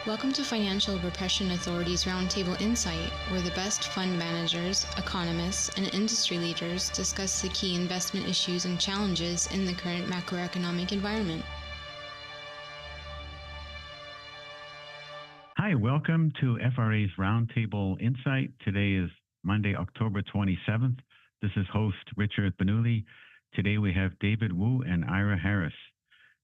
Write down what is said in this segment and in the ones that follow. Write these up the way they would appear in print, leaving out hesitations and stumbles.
Welcome to Financial Repression Authority's Roundtable Insight, where the best fund managers, economists, and industry leaders discuss the key investment issues and challenges in the current macroeconomic environment. Hi, welcome to FRA's Roundtable Insight. Today is Monday, October 27th. This is host Richard Benuli. Today we have David Wu and Ira Harris.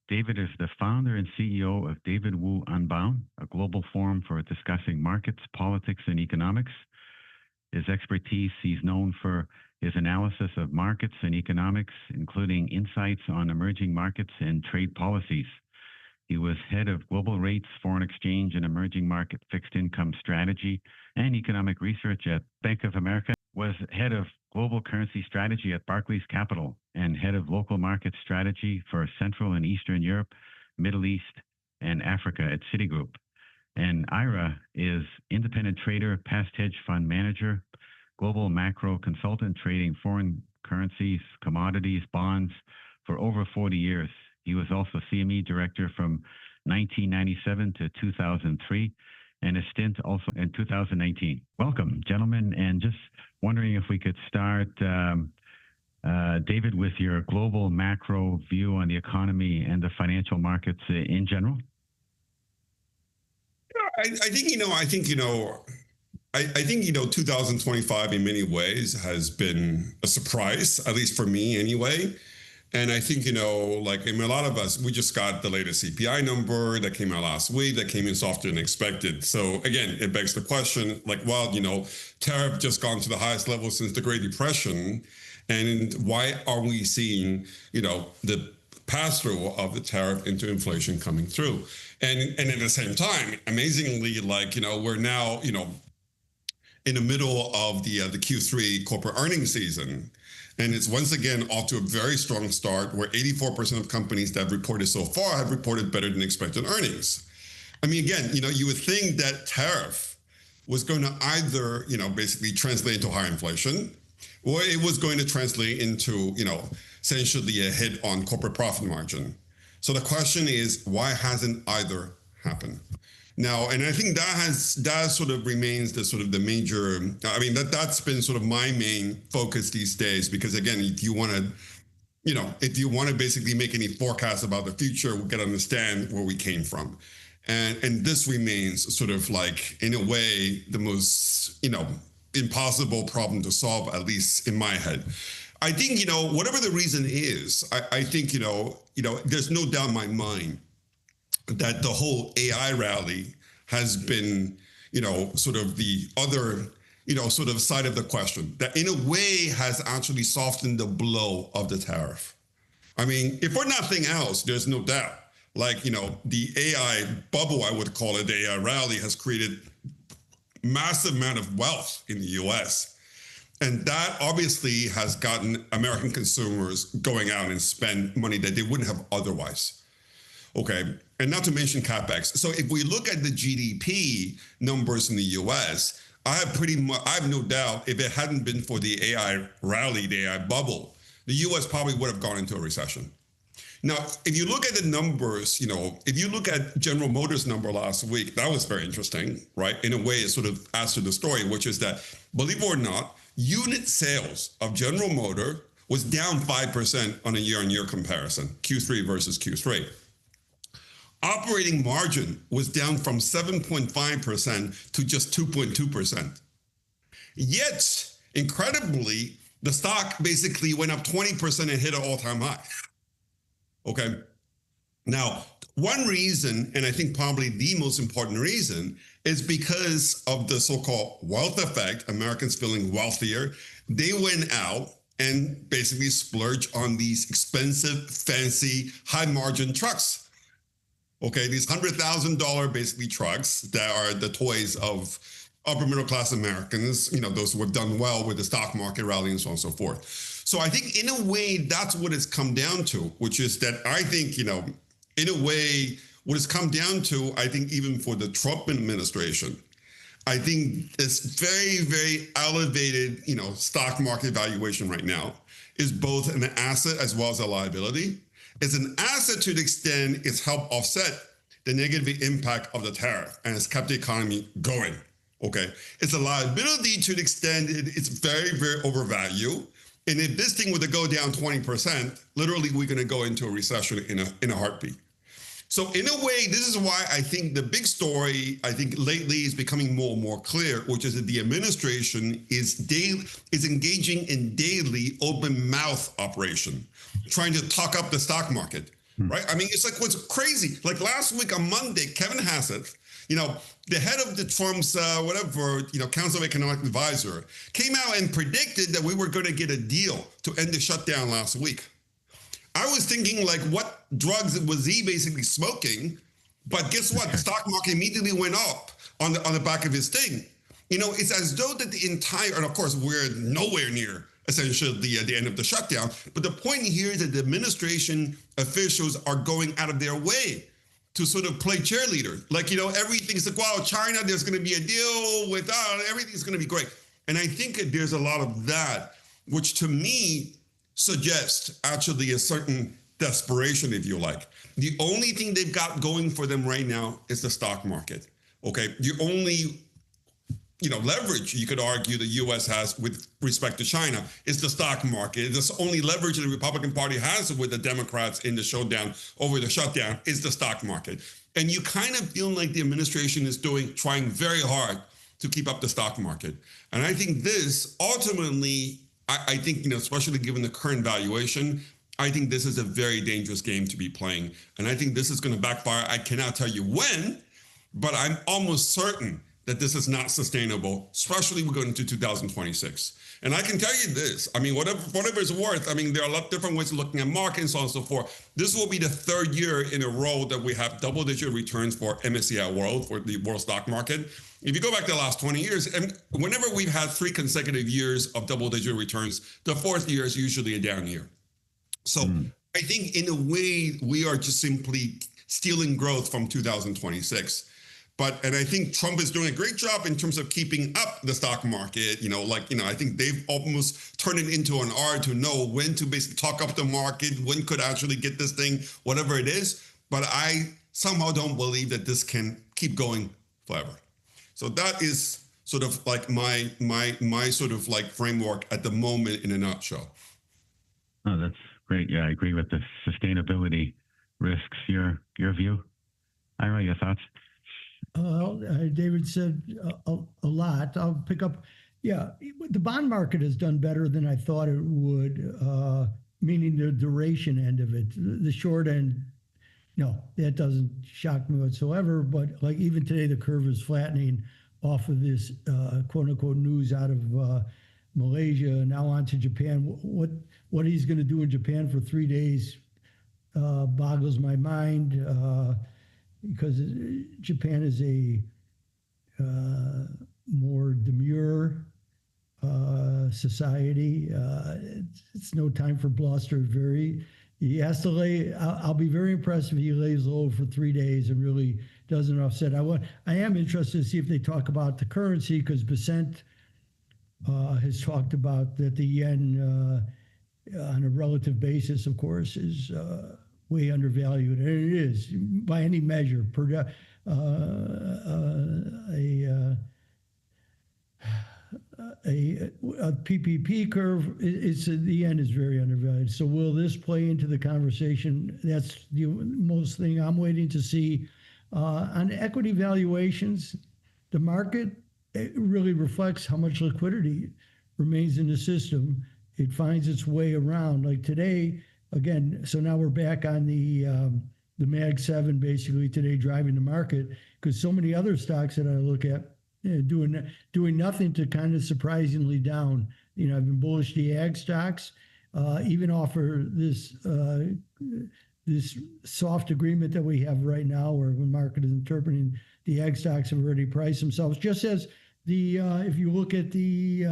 David is the founder and CEO of David Wu Unbound, a global forum for discussing markets, politics, and economics. His expertise, he's known for his analysis of markets and economics, including insights on emerging markets and trade policies. He was head of global rates, foreign exchange, and emerging market fixed income strategy and economic research at Bank of America, was head of global currency strategy at Barclays Capital, and head of local market strategy for Central and Eastern Europe, Middle East, and Africa at Citigroup. And Ira is independent trader, past hedge fund manager, global macro consultant trading foreign currencies, commodities, bonds for over 40 years. He was also CME director from 1997 to 2003, and a stint also in 2019. Welcome, gentlemen, and just wondering if we could start, David, with your global macro view on the economy and the financial markets in general. I think 2025 in many ways has been a surprise, at least for me anyway. And I think, like a lot of us, we just got the latest CPI number that came out last week that came in softer than expected. So again, it begs the question, tariff just gone to the highest level since the Great Depression. And why are we seeing, the pass-through of the tariff into inflation coming through? And at the same time, amazingly, we're now, in the middle of the Q3 corporate earnings season. And it's once again off to a very strong start where 84% of companies that have reported so far have reported better than expected earnings. I mean, again, you would think that tariff was going to either, basically translate into higher inflation, or it was going to translate into, essentially a hit on corporate profit margin. So the question is, why hasn't either happened? Now, and I think that sort of remains the major, that's been sort of my main focus these days, because again, if you want to basically make any forecasts about the future, we got to understand where we came from. And this remains sort of like, in a way, the most, impossible problem to solve, at least in my head. I think, whatever the reason is, I think, there's no doubt in my mind that the whole AI rally has been, sort of the other, sort of side of the question that in a way has actually softened the blow of the tariff. I mean, if for nothing else, there's no doubt, the AI bubble, I would call it, the AI rally has created massive amount of wealth in the US. And that obviously has gotten American consumers going out and spend money that they wouldn't have otherwise. Okay, and not to mention CapEx. So if we look at the GDP numbers in the US, I have no doubt if it hadn't been for the AI rally, the AI bubble, the US probably would have gone into a recession. Now, if you look at the numbers, if you look at General Motors' number last week, that was very interesting, right? In a way, it sort of adds to the story, which is that, believe it or not, unit sales of General Motors was down 5% on a year-on-year comparison, Q3 versus Q3. Operating margin was down from 7.5% to just 2.2%. Yet, incredibly, the stock basically went up 20% and hit an all-time high. Okay. Now, one reason, and I think probably the most important reason, is because of the so-called wealth effect, Americans feeling wealthier. They went out and basically splurged on these expensive, fancy, high-margin trucks. Okay, these $100,000 basically trucks that are the toys of upper middle class Americans, those who have done well with the stock market rally and so on and so forth. So I think in a way, that's what it's come down to, which is that I think, in a way, what it's come down to, I think even for the Trump administration, I think this very, very elevated, stock market valuation right now is both an asset as well as a liability. It's an asset to the extent it's helped offset the negative impact of the tariff, and it's kept the economy going. Okay, it's a liability to the extent it's very, very overvalued. And if this thing were to go down 20%, literally we're going to go into a recession in a heartbeat. So in a way, this is why I think the big story, I think lately is becoming more and more clear, which is that the administration is engaging in daily open mouth operation, trying to talk up the stock market, right? I mean, it's like what's crazy. Like last week on Monday, Kevin Hassett, the head of the Trump's Council of Economic Advisor, came out and predicted that we were going to get a deal to end the shutdown last week. I was thinking, like, what drugs was he basically smoking? But guess what? The stock market immediately went up on the back of his thing. It's as though that the entire, and of course, we're nowhere near essentially the end of the shutdown. But the point here is that the administration officials are going out of their way to sort of play cheerleader. Like, everything's like, wow, China, there's going to be a deal with everything's going to be great. And I think that there's a lot of that, which to me suggests actually a certain desperation, if you like. The only thing they've got going for them right now is the stock market. Okay, the only leverage you could argue the U.S. has with respect to China is the stock market. It's the only leverage the Republican Party has with the Democrats in the showdown over the shutdown is the stock market. And you kind of feel like the administration is trying very hard to keep up the stock market. And I think this ultimately, I think, especially given the current valuation, I think this is a very dangerous game to be playing. And I think this is going to backfire. I cannot tell you when, but I'm almost certain that this is not sustainable, especially we're going into 2026. And I can tell you this, I mean, whatever it's worth, I mean, there are a lot of different ways of looking at markets and so on and so forth. This will be the third year in a row that we have double-digit returns for MSCI World, for the world stock market. If you go back to the last 20 years, and whenever we've had 3 consecutive years of double-digit returns, the fourth year is usually a down year. So I think in a way, we are just simply stealing growth from 2026. And I think Trump is doing a great job in terms of keeping up the stock market. I think they've almost turned it into an art to know when to basically talk up the market, when could actually get this thing, whatever it is. But I somehow don't believe that this can keep going forever. So that is sort of like my sort of like framework at the moment in a nutshell. Oh, that's great. Yeah, I agree with the sustainability risks. Your view? Ira, your thoughts? David said a lot. I'll pick up. Yeah, the bond market has done better than I thought it would, meaning the duration end of it. The short end, no, that doesn't shock me whatsoever. But like even today, the curve is flattening off of this quote unquote news out of Malaysia, now on to Japan. What he's going to do in Japan for 3 days boggles my mind. Because Japan is a more demure society. It's no time for bluster. He has to lay. I'll be very impressed if he lays low for 3 days and really doesn't offset. I am interested to see if they talk about the currency, because Besant has talked about that the yen on a relative basis, of course, is way undervalued, and it is by any measure. A PPP curve, the end is very undervalued. So will this play into the conversation? That's the most thing I'm waiting to see. On equity valuations, the market, it really reflects how much liquidity remains in the system. It finds its way around. Like today, again, so now we're back on the Mag 7 basically today driving the market, because so many other stocks that I look at doing nothing to kind of surprisingly down. I've been bullish the ag stocks, even offer this soft agreement that we have right now, where the market is interpreting the ag stocks have already priced themselves. Just as if you look at the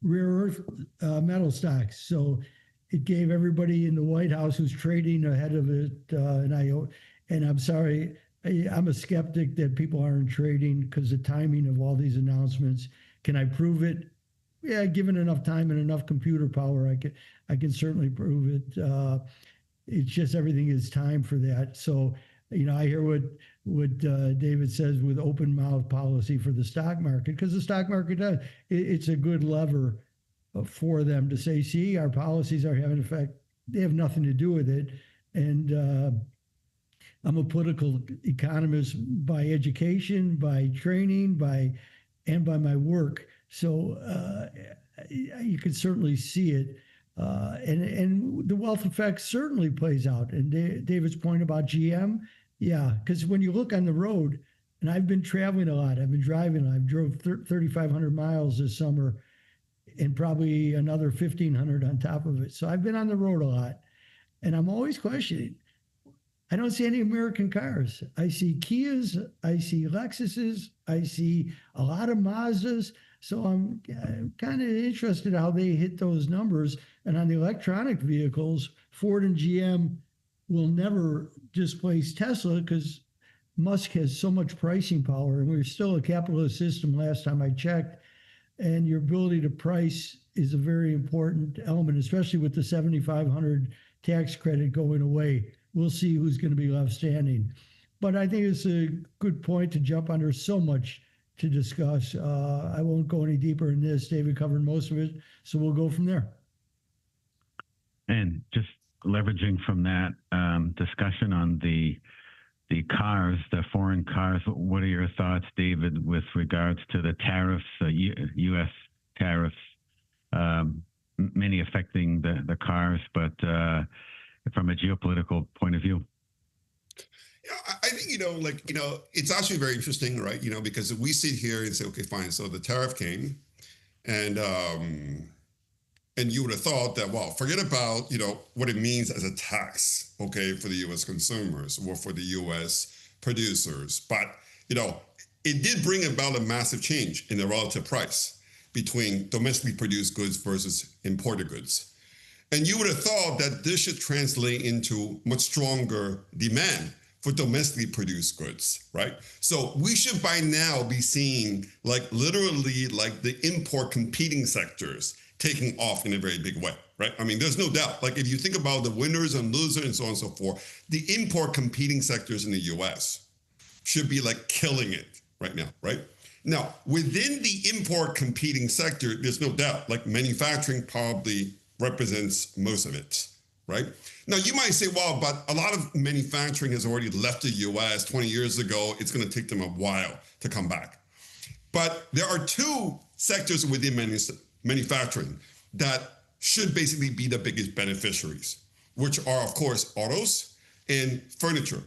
rare earth metal stocks, so it gave everybody in the White House who's trading ahead of it, and I'm sorry, I'm a skeptic that people aren't trading because the timing of all these announcements. Can I prove it? Yeah, given enough time and enough computer power, I can certainly prove it. It's just everything is time for that. So I hear what David says with open mouth policy for the stock market, because the stock market does. It's a good lever for them to say, see, our policies are having an effect. They have nothing to do with it. And I'm a political economist by education, by training, and by my work. So you can certainly see it. And the wealth effect certainly plays out. And David's point about GM, yeah, because when you look on the road, and I've been traveling a lot, I've been driving, I've drove 3,500 miles this summer and probably another 1,500 on top of it. So I've been on the road a lot, and I'm always questioning. I don't see any American cars. I see Kias, I see Lexuses, I see a lot of Mazdas. So I'm kind of interested how they hit those numbers. And on the electronic vehicles, Ford and GM will never displace Tesla because Musk has so much pricing power, and we're still a capitalist system last time I checked. And your ability to price is a very important element, especially with the 7,500 tax credit going away. We'll see who's going to be left standing. But I think it's a good point to jump on. There's so much to discuss. I won't go any deeper in this. David covered most of it, so we'll go from there. And just leveraging from that discussion on the cars, the foreign cars, what are your thoughts, David, with regards to the tariffs, U.S. tariffs, many affecting the cars, but from a geopolitical point of view? Yeah, I think, it's actually very interesting, right? Because we sit here and say, okay, fine. So the tariff came and you would have thought that, well, forget about, what it means as a tax, okay, for the U.S. consumers or for the U.S. producers. But, it did bring about a massive change in the relative price between domestically produced goods versus imported goods. And you would have thought that this should translate into much stronger demand for domestically produced goods, right? So we should by now be seeing literally the import competing sectors taking off in a very big way, right? I mean, there's no doubt. If you think about the winners and losers and so on and so forth, the import competing sectors in the US should be killing it right now, right? Now, within the import competing sector, there's no doubt, manufacturing probably represents most of it, right? Now, you might say, well, but a lot of manufacturing has already left the US 20 years ago. It's going to take them a while to come back. But there are two sectors within manufacturing that should basically be the biggest beneficiaries, which are, of course, autos and furniture.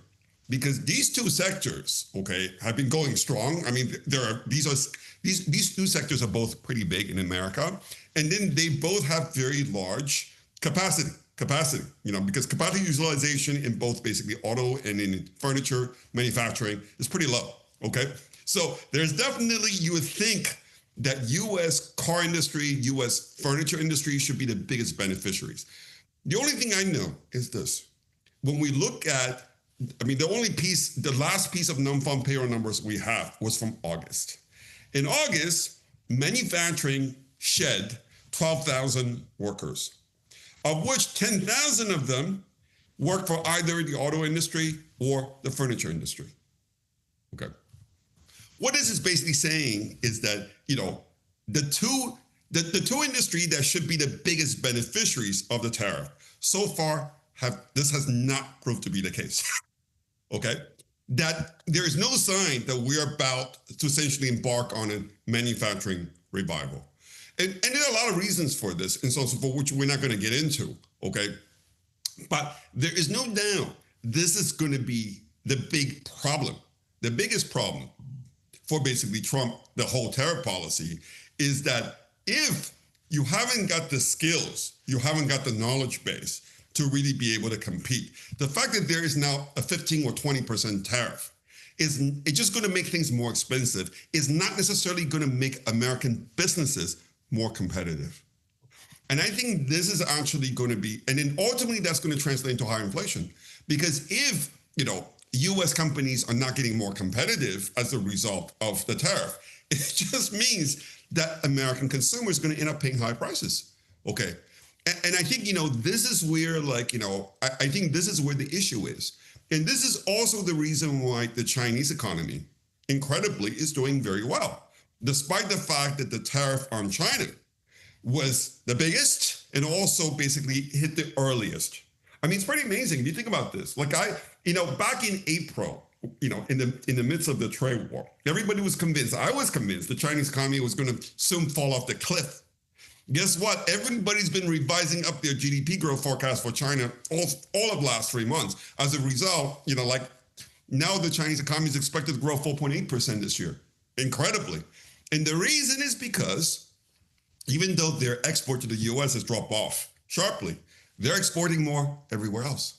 Because these two sectors, okay, have been going strong. I mean, these two sectors are both pretty big in America. And then they both have very large capacity, because capacity utilization in both basically auto and in furniture manufacturing is pretty low, okay? So there's definitely, you would think that U.S. car industry, U.S. furniture industry should be the biggest beneficiaries. The only thing I know is this. When we look at, the last piece of non-farm payroll numbers we have was from August. In August, manufacturing shed 12,000 workers, of which 10,000 of them work for either the auto industry or the furniture industry. Okay. What this is basically saying is that, the two industries that should be the biggest beneficiaries of the tariff so far this has not proved to be the case. Okay. That there is no sign that we're about to essentially embark on a manufacturing revival. And there are a lot of reasons for this, and so on, for which we're not going to get into, okay? But there is no doubt this is going to be the big problem. The biggest problem for basically Trump, the whole tariff policy, is that if you haven't got the skills, you haven't got the knowledge base to really be able to compete, the fact that there is now a 15 or 20% tariff, it's just going to make things more expensive. It's not necessarily going to make American businesses more competitive. And I think this is actually going to be, and then ultimately that's going to translate into higher inflation. Because if, U.S. companies are not getting more competitive as a result of the tariff, it just means that American consumers are going to end up paying high prices. Okay. And I think, this is where I think this is where the issue is. And this is also the reason why the Chinese economy, incredibly, is doing very well, despite the fact that the tariff on China was the biggest and also basically hit the earliest. I mean, it's pretty amazing if you think about this. Like back in April, in the midst of the trade war, everybody was convinced, I was convinced the Chinese economy was going to soon fall off the cliff. Guess what? Everybody's been revising up their GDP growth forecast for China all of the last 3 months. As a result, now the Chinese economy is expected to grow 4.8% this year. Incredibly. And the reason is because even though their export to the US has dropped off sharply, they're exporting more everywhere else.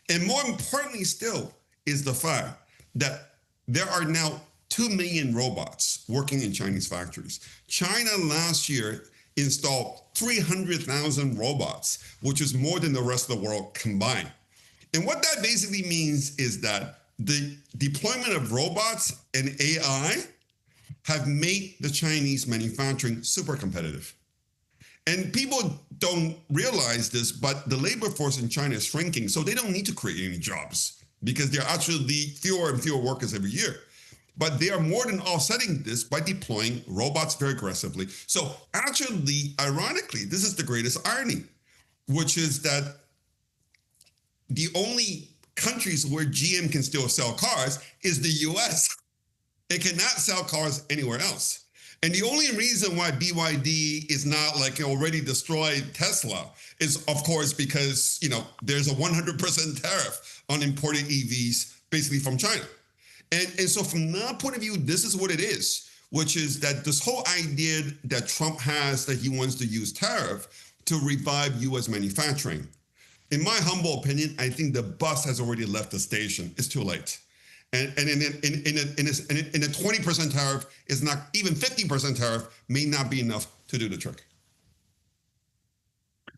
And more importantly still is the fact that there are now 2 million robots working in Chinese factories. China last year installed 300,000 robots, which is more than the rest of the world combined. And what that basically means is that the deployment of robots and AI have made the Chinese manufacturing super competitive. And people don't realize this, but the labor force in China is shrinking, so they don't need to create any jobs because there are actually fewer and fewer workers every year. But they are more than offsetting this by deploying robots very aggressively. So actually, ironically, this is the greatest irony, which is that the only countries where GM can still sell cars is the US. It cannot sell cars anywhere else. And the only reason why BYD is not already destroyed Tesla is, of course, because, there's a 100% tariff on imported EVs basically from China. And so from that point of view, this is what it is, which is that this whole idea that Trump has that he wants to use tariff to revive US manufacturing. In my humble opinion, I think the bus has already left the station. It's too late. And in a 20% tariff is not, even 50% tariff may not be enough to do the trick.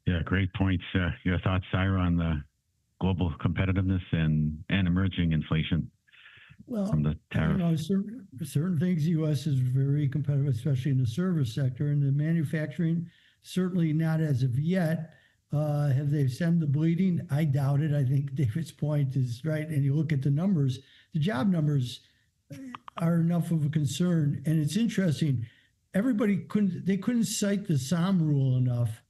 Yeah, great points. Your thoughts, Ira, on the global competitiveness and emerging inflation from the tariff? Certain things the U.S. is very competitive, especially in the service sector, and the manufacturing, certainly not as of yet. Have they stemmed the bleeding? I doubt it. I think David's point is right. And you look at the numbers, the job numbers are enough of a concern. And it's interesting. Everybody couldn't cite the SOM rule enough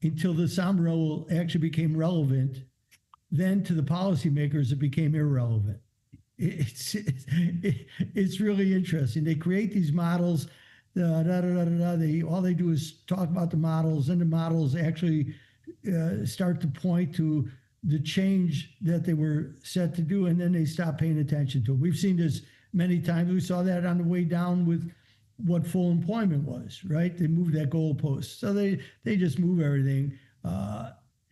until the SOM rule actually became relevant. Then to the policymakers, it became irrelevant. It's really interesting. They create these models. All they do is talk about the models, and the models actually start to point to the change that they were set to do, and then they stop paying attention to it. We've seen this many times. We saw that on the way down with what full employment was, right? They moved that goalpost. So they just move everything.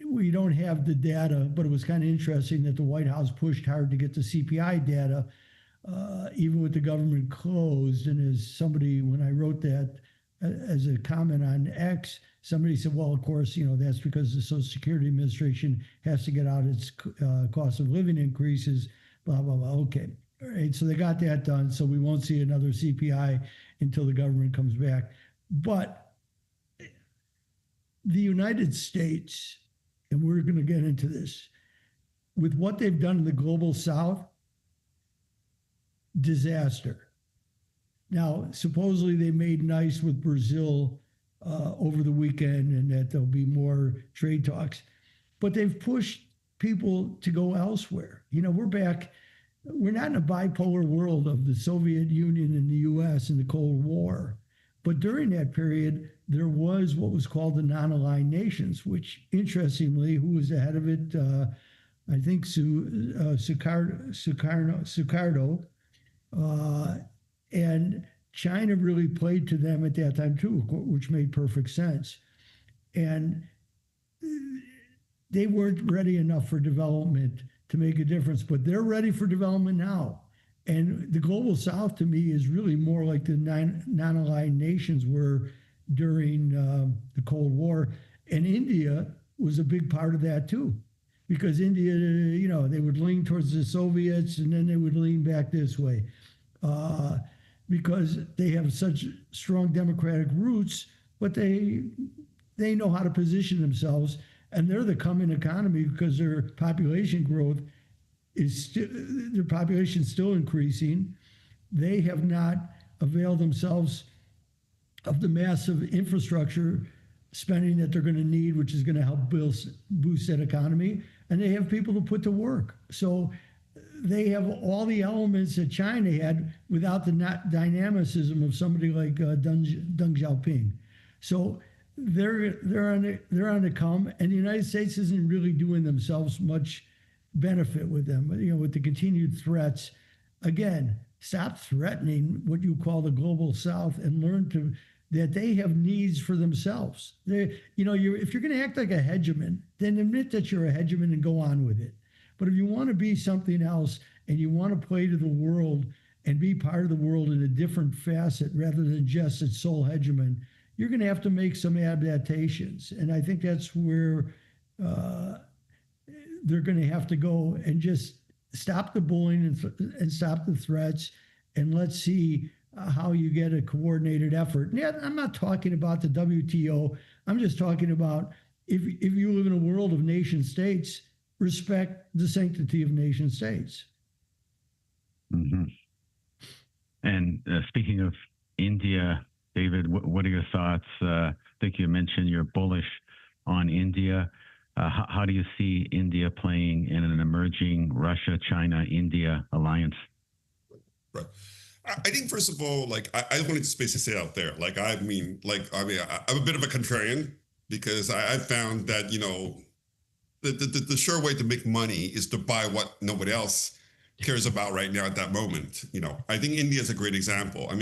We don't have the data, but it was kind of interesting that the White House pushed hard to get the CPI data, even with the government closed. And as somebody, when I wrote that as a comment on X, somebody said, well, of course, that's because the Social Security Administration has to get out its cost of living increases, blah, blah, blah. Okay. All right. So they got that done. So we won't see another CPI until the government comes back. But the United States, and we're going to get into this, with what they've done in the global South, disaster. Now, supposedly they made nice with Brazil over the weekend and that there'll be more trade talks, but they've pushed people to go elsewhere. We're not in a bipolar world of the Soviet Union and the US and the Cold War, but during that period, there was what was called the non-aligned nations, which interestingly, who was the head of it? I think Sukarno, and China really played to them at that time too, which made perfect sense. And they weren't ready enough for development to make a difference, but they're ready for development now. And the global South to me is really more like the non-aligned nations were during the Cold War. And India was a big part of that too, because India, they would lean towards the Soviets and then they would lean back this way. Because they have such strong democratic roots, but they know how to position themselves, and they're the coming economy because their population growth their population is still increasing. They have not availed themselves of the massive infrastructure spending that they're going to need, which is going to help boost that economy. And they have people to put to work. So they have all the elements that China had without the dynamicism of somebody like Deng Xiaoping. So they're on the come, and the United States isn't really doing themselves much benefit with them. With the continued threats. Again, stop threatening what you call the global South and learn that they have needs for themselves. If you're going to act like a hegemon, then admit that you're a hegemon and go on with it. But if you want to be something else and you want to play to the world and be part of the world in a different facet rather than just its sole hegemon, you're going to have to make some adaptations. And I think that's where they're going to have to go and just stop the bullying and stop the threats, and let's see how you get a coordinated effort. Yeah, I'm not talking about the WTO. I'm just talking about if you live in a world of nation states, respect the sanctity of nation states. Mm-hmm. And speaking of India, David, what are your thoughts? I think you mentioned you're bullish on India. How do you see India playing in an emerging Russia-China-India alliance? Right. I think, first of all, I wanted to basically say out there, I'm a bit of a contrarian because I found that, the sure way to make money is to buy what nobody else cares about right now at that moment. I think India is a great example.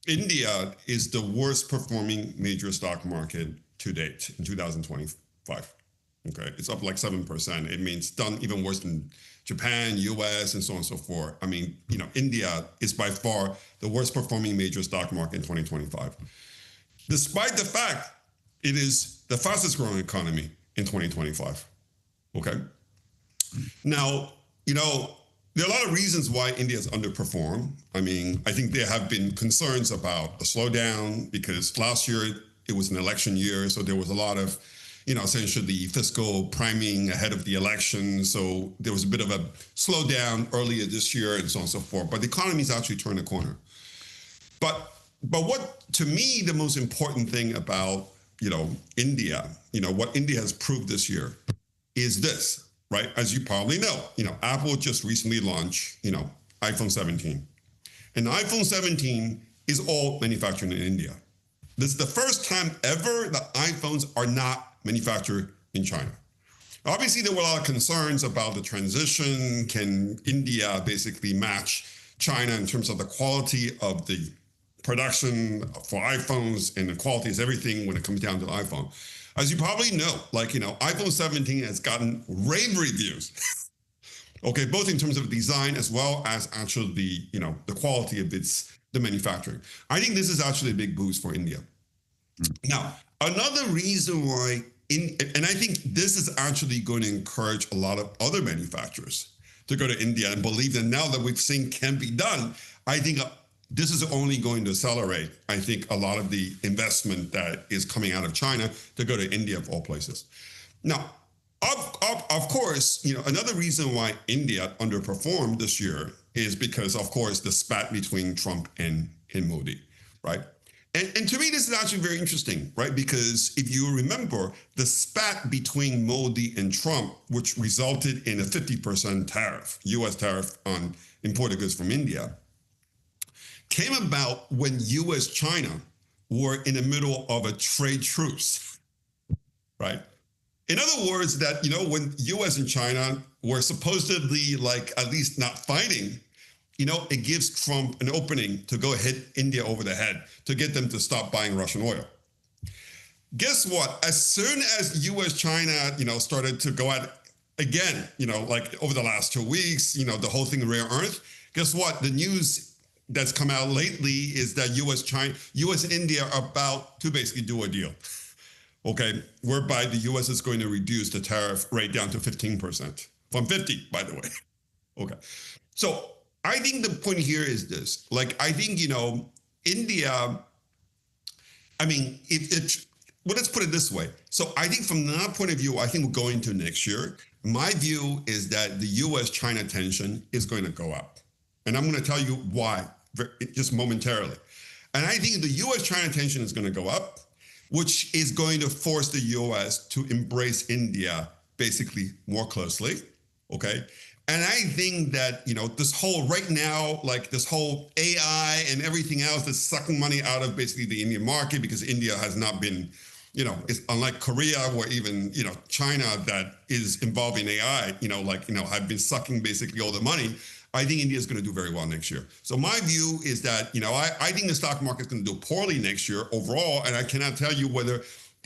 India is the worst performing major stock market to date in 2025. Okay, it's up like 7%. It means done even worse than Japan, US, and so on and so forth. India is by far the worst performing major stock market in 2025. Despite the fact it is the fastest growing economy in 2025. Okay. Now, there are a lot of reasons why India has underperformed. I think there have been concerns about the slowdown because last year it was an election year. So there was a lot of essentially the fiscal priming ahead of the election. So there was a bit of a slowdown earlier this year and so on and so forth. But the economy's actually turned a corner. But what, to me, the most important thing about, India, what India has proved this year is this, right? As you probably know, Apple just recently launched, iPhone 17. And the iPhone 17 is all manufactured in India. This is the first time ever that iPhones are not manufactured in China. Obviously, there were a lot of concerns about the transition. Can India basically match China in terms of the quality of the production for iPhones, and the quality is everything when it comes down to the iPhone. As you probably know, iPhone 17 has gotten rave reviews. Okay, both in terms of design as well as actually the quality of the manufacturing. I think this is actually a big boost for India. Now, another reason why, and I think this is actually going to encourage a lot of other manufacturers to go to India and believe that now that we've seen can be done, I think this is only going to accelerate, I think, a lot of the investment that is coming out of China to go to India of all places. Now, of course, another reason why India underperformed this year is because, of course, the spat between Trump and Modi, right? And to me, this is actually very interesting, right? Because if you remember, the spat between Modi and Trump, which resulted in a 50% tariff, U.S. tariff on imported goods from India, came about when U.S.-China were in the middle of a trade truce, right? In other words, that, when U.S. and China were supposedly at least not fighting, it gives Trump an opening to go hit India over the head to get them to stop buying Russian oil. Guess what? As soon as U.S.-China, started to go at it again, over the last 2 weeks, the whole thing rare earth, guess what? The news that's come out lately is that U.S. and India are about to basically do a deal. Okay, whereby the U.S. is going to reduce the tariff rate down to 15%, from 50, by the way. Okay, so I think the point here is this. I think, India, let's put it this way. So I think from that point of view, I think we're going to next year. my view is that the U.S.-China tension is going to go up. And I'm going to tell you why just momentarily. And I think the U.S.-China tension is going to go up, which is going to force the U.S. to embrace India basically more closely, okay? And I think that, this whole right now, like this whole AI and everything else that's sucking money out of basically the Indian market, because India has not been, it's unlike Korea or even, China that is involved in AI, have been sucking basically all the money. I think India is going to do very well next year. So my view is that, I think the stock market is going to do poorly next year overall, and I cannot tell you whether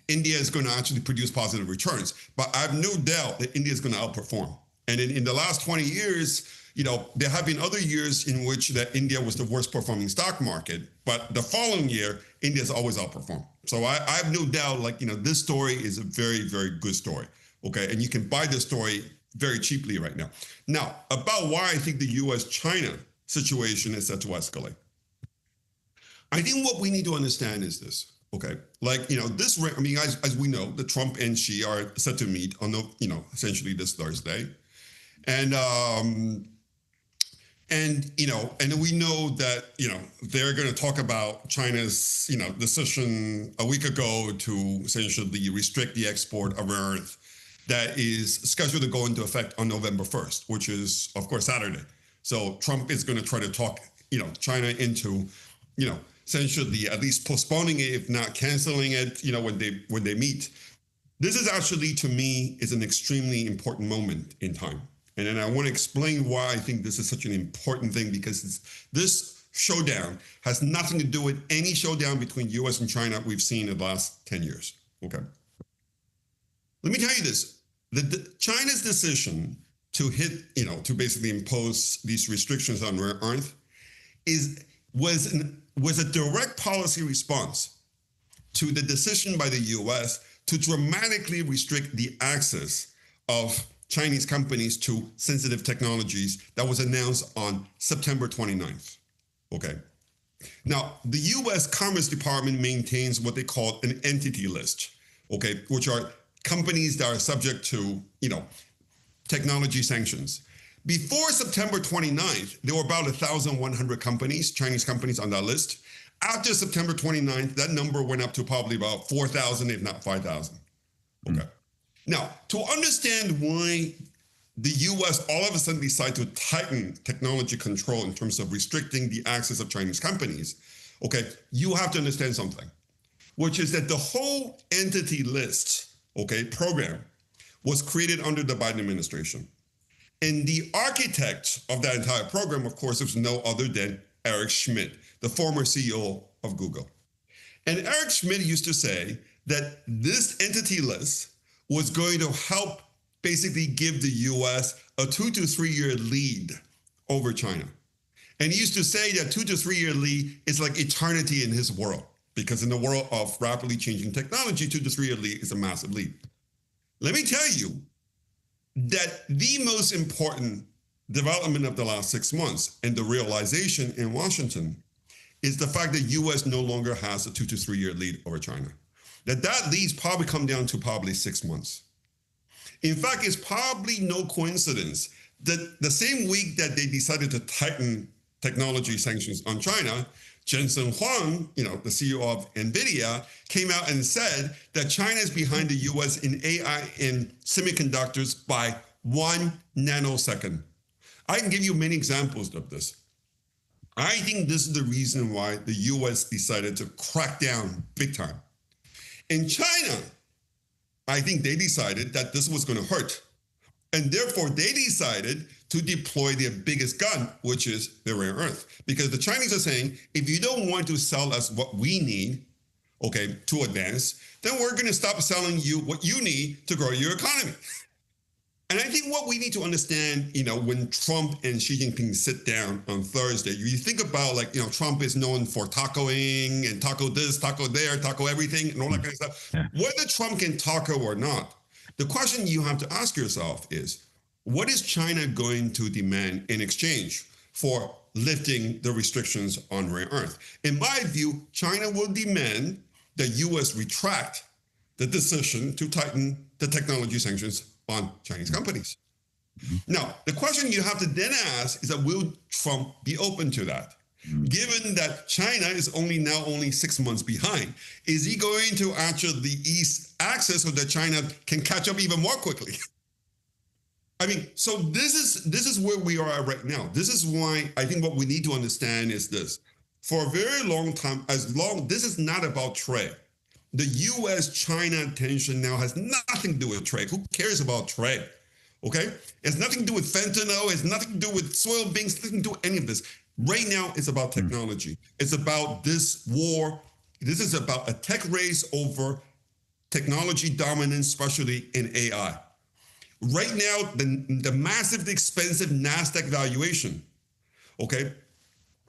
India is going to actually produce positive returns. But I have no doubt that India is going to outperform. And in the last 20 years, there have been other years in which that India was the worst performing stock market, but the following year, India has always outperformed. So I have no doubt, this story is a very, very good story, okay? And you can buy this story very cheaply right now. Now, about why I think the U.S.-China situation is set to escalate. I think what we need to understand is this, okay? As we know, the Trump and Xi are set to meet on essentially this Thursday. And we know that, they're going to talk about China's, decision a week ago to essentially restrict the export of rare earth that is scheduled to go into effect on November 1st, which is, of course, Saturday. So Trump is going to try to talk, China into, essentially at least postponing it, if not canceling it, when they meet. This is actually, to me, is an extremely important moment in time. And then I want to explain why I think this is such an important thing, because this showdown has nothing to do with any showdown between U.S. and China we've seen in the last 10 years, okay? Let me tell you this. China's decision to to basically impose these restrictions on rare earth was a direct policy response to the decision by the U.S. to dramatically restrict the access of Chinese companies to sensitive technologies that was announced on September 29th, okay? Now, the U.S. Commerce Department maintains what they call an entity list, okay, which are companies that are subject to, technology sanctions. Before September 29th, there were about 1,100 companies, Chinese companies on that list. After September 29th, that number went up to probably about 4,000, if not 5,000. Okay. Now, to understand why the U.S. all of a sudden decided to tighten technology control in terms of restricting the access of Chinese companies, okay, you have to understand something, which is that the whole entity list, okay, program was created under the Biden administration. And the architect of that entire program, of course, was no other than Eric Schmidt, the former CEO of Google. And Eric Schmidt used to say that this entity list was going to help basically give the U.S. a 2 to 3 year lead over China. And he used to say that 2 to 3 year lead is like eternity in his world, because in the world of rapidly changing technology, 2 to 3 year lead is a massive lead. Let me tell you that the most important development of the last 6 months and the realization in Washington is the fact that U.S. no longer has a 2 to 3 year lead over China. That lead's probably come down to probably 6 months. In fact, it's probably no coincidence that the same week that they decided to tighten technology sanctions on China, Jensen Huang, the CEO of NVIDIA, came out and said that China is behind the U.S. in AI and semiconductors by 1 nanosecond. I can give you many examples of this. I think this is the reason why the U.S. decided to crack down big time. In China, I think they decided that this was going to hurt. And therefore, they decided to deploy their biggest gun, which is the rare earth. Because the Chinese are saying, if you don't want to sell us what we need, okay, to advance, then we're going to stop selling you what you need to grow your economy. And I think what we need to understand, when Trump and Xi Jinping sit down on Thursday, you think about Trump is known for tacoing and taco this, taco there, taco everything, and all that kind of stuff. Yeah. Whether Trump can taco or not, the question you have to ask yourself is, what is China going to demand in exchange for lifting the restrictions on rare earth? In my view, China will demand that U.S. retract the decision to tighten the technology sanctions on Chinese companies. Now, the question you have to then ask is that will Trump be open to that? Given that China is only 6 months behind, is he going to actually ease access so that China can catch up even more quickly? I mean, so this is where we are at right now. This is why I think what we need to understand is this. For a very long time, this is not about trade. The U.S.-China tension now has nothing to do with trade. Who cares about trade? Okay? It has nothing to do with fentanyl. It has nothing to do with soybeans. Nothing to do with any of this. Right now, it's about technology. It's about this war. This is about a tech race over technology dominance, especially in AI. Right now, the massively expensive NASDAQ valuation, okay,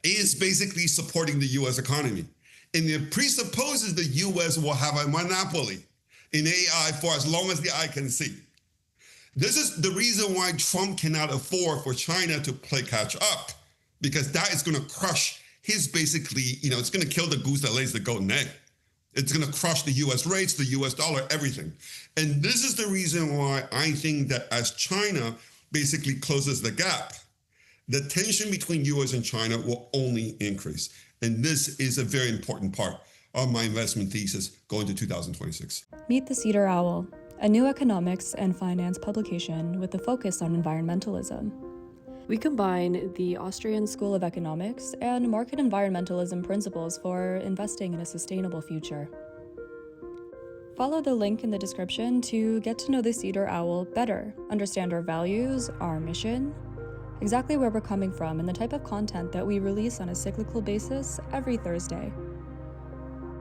is basically supporting the U.S. economy. And it presupposes the U.S. will have a monopoly in AI for as long as the eye can see. This is the reason why Trump cannot afford for China to play catch up, because that is going to crush his basically, it's going to kill the goose that lays the golden egg. It's going to crush the U.S. rates, the U.S. dollar, everything. And this is the reason why I think that as China basically closes the gap, the tension between U.S. and China will only increase. And this is a very important part of my investment thesis going to 2026. Meet the Cedar Owl, a new economics and finance publication with a focus on environmentalism. We combine the Austrian School of Economics and market environmentalism principles for investing in a sustainable future. Follow the link in the description to get to know the Cedar Owl better, understand our values, our mission, exactly where we're coming from, and the type of content that we release on a cyclical basis every Thursday.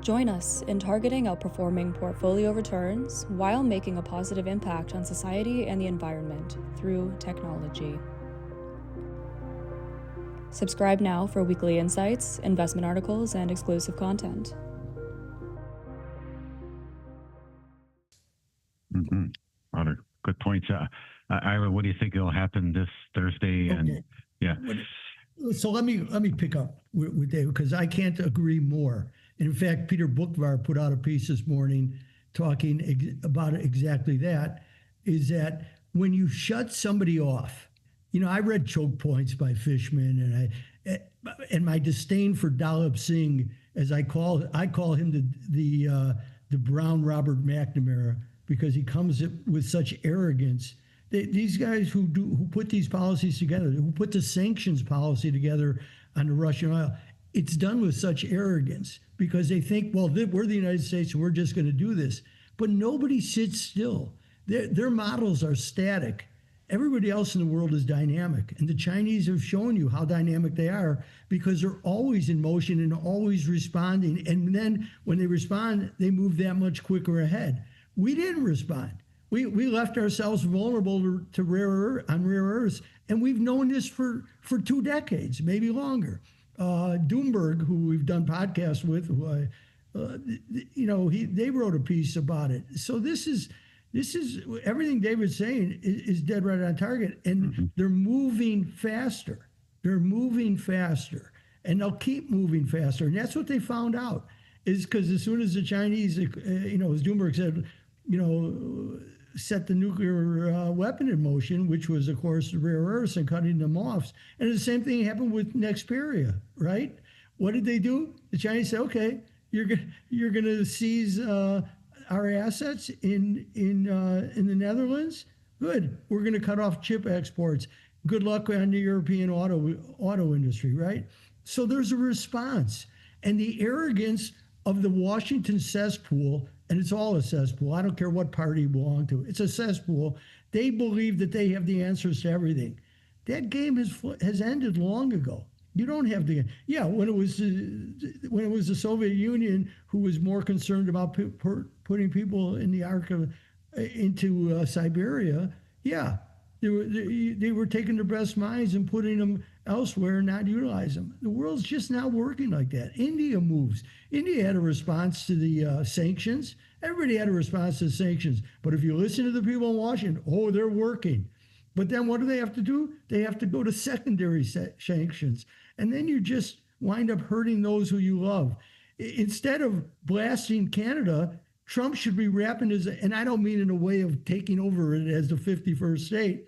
Join us in targeting outperforming portfolio returns while making a positive impact on society and the environment through technology. Subscribe now for weekly insights, investment articles, and exclusive content. A lot of good points. Ira, what do you think will happen this Thursday? Okay. And yeah. So let me pick up with Dave, because I can't agree more. And in fact, Peter Bookvar put out a piece this morning talking about exactly that, is that when you shut somebody off, I read Choke Points by Fishman, and my disdain for Dalip Singh, as I call him the brown Robert McNamara, because he comes with such arrogance. These guys who put these policies together, who put the sanctions policy together on the Russian oil, it's done with such arrogance because they think, well, we're the United States and we're just going to do this. But nobody sits still. Their models are static. Everybody else in the world is dynamic. And the Chinese have shown you how dynamic they are because they're always in motion and always responding. And then when they respond, they move that much quicker ahead. We didn't respond. We left ourselves vulnerable to rare earths, and we've known this for 2 decades, maybe longer. Doomberg, who we've done podcasts with, they wrote a piece about it. So this is everything David's saying is dead right on target, and they're moving faster. They're moving faster, and they'll keep moving faster. And that's what they found out, is because as soon as the Chinese, as Doomberg said, set the nuclear weapon in motion, which was, of course, the rare earths and cutting them off. And the same thing happened with Nexperia, right? What did they do? The Chinese said, okay, you're going to seize our assets in the Netherlands? Good. We're going to cut off chip exports. Good luck on the European auto industry, right? So there's a response. And the arrogance of the Washington cesspool, and it's all a cesspool. I don't care what party you belong to. It's a cesspool. They believe that they have the answers to everything. That game has ended long ago. You don't have the when it was the Soviet Union who was more concerned about putting people in the into Siberia. Yeah, they were taking their best minds and putting them elsewhere and not utilize them. The world's just not working like that. India moves. India had a response to the sanctions. Everybody had a response to the sanctions. But if you listen to the people in Washington, they're working. But then what do they have to do? They have to go to secondary sanctions. And then you just wind up hurting those who you love. Instead of blasting Canada, Trump should be wrapping his, and I don't mean in a way of taking over it as the 51st state,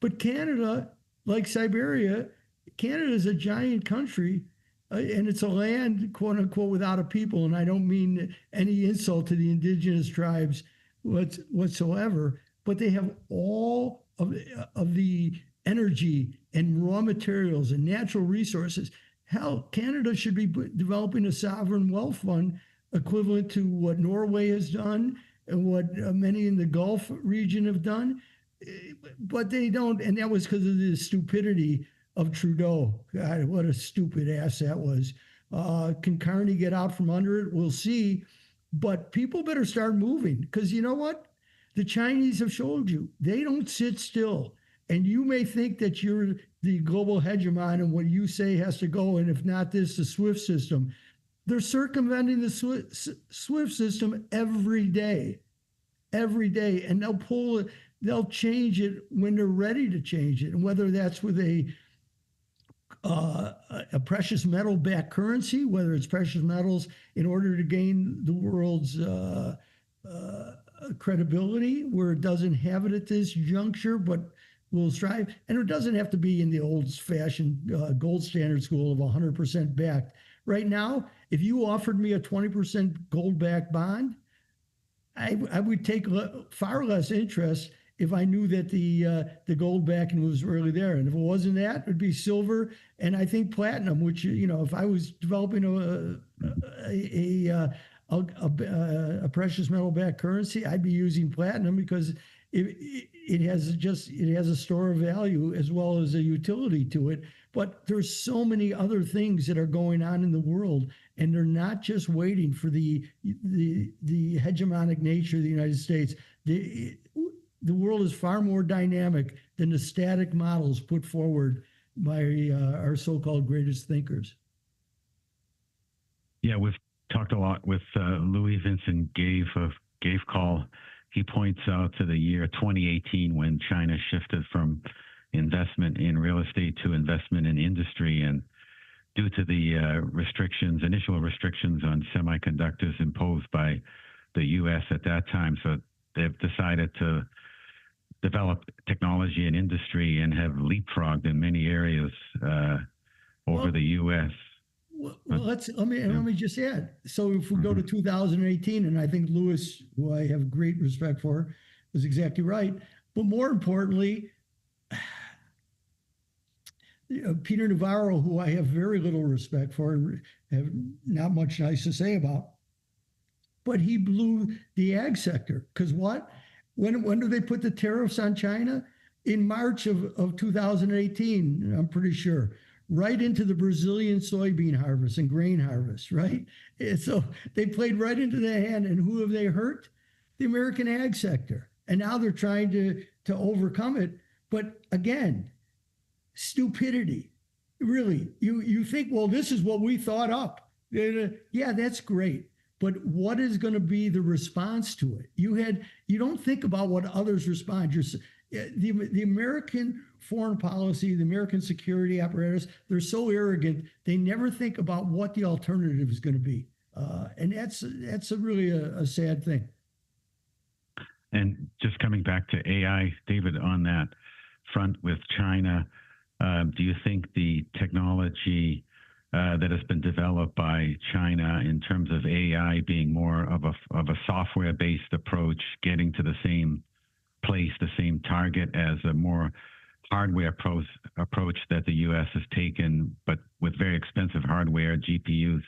but Canada, like Siberia, Canada is a giant country, and it's a land, quote unquote, without a people. And I don't mean any insult to the indigenous tribes whatsoever, but they have all of the energy and raw materials and natural resources. Hell, Canada should be developing a sovereign wealth fund equivalent to what Norway has done and what many in the Gulf region have done. But they don't, and that was because of the stupidity of Trudeau. God, what a stupid ass that was. Can Carney get out from under it? We'll see. But people better start moving, because you know what? The Chinese have showed you. They don't sit still. And you may think that you're the global hegemon and what you say has to go, and if not this, the SWIFT system. They're circumventing the SWIFT system every day. Every day. And they'll change it when they're ready to change it. And whether that's with a precious metal-backed currency, whether it's precious metals in order to gain the world's credibility, where it doesn't have it at this juncture, but will strive. And it doesn't have to be in the old-fashioned gold standard school of 100% backed. Right now, if you offered me a 20% gold-backed bond, I would take far less interest if I knew that the gold backing was really there. And if it wasn't that, it would be silver and I think platinum, which, you know, if I was developing a precious metal-backed currency, I'd be using platinum because it has a store of value as well as a utility to it. But there's so many other things that are going on in the world, and they're not just waiting for the hegemonic nature of the United States. The world is far more dynamic than the static models put forward by our so-called greatest thinkers. Yeah, we've talked a lot with Louis Vincent Gave of Gave Call. He points out to the year 2018 when China shifted from investment in real estate to investment in industry, and due to the initial restrictions on semiconductors imposed by the U.S. at that time, so they've decided to develop technology and industry and have leapfrogged in many areas over the U.S. Well, let me just add. So if we go to 2018, and I think Louis, who I have great respect for, was exactly right. But more importantly, Peter Navarro, who I have very little respect for and have not much nice to say about, but he blew the ag sector. Because what? When do they put the tariffs on China? In March of 2018, I'm pretty sure. Right into the Brazilian soybean harvest and grain harvest, right? And so they played right into their hand, and who have they hurt? The American ag sector. And now they're trying to overcome it. But again, stupidity. Really, you think, well, this is what we thought up. Yeah, that's great. But what is going to be the response to it? You don't think about what others respond. The American foreign policy, the American security apparatus, they're so arrogant, they never think about what the alternative is going to be. And that's really a sad thing. And just coming back to AI, David, on that front with China, do you think the technology that has been developed by China in terms of AI being more of a software-based approach, getting to the same place, the same target, as a more hardware approach that the U.S. has taken, but with very expensive hardware, GPUs,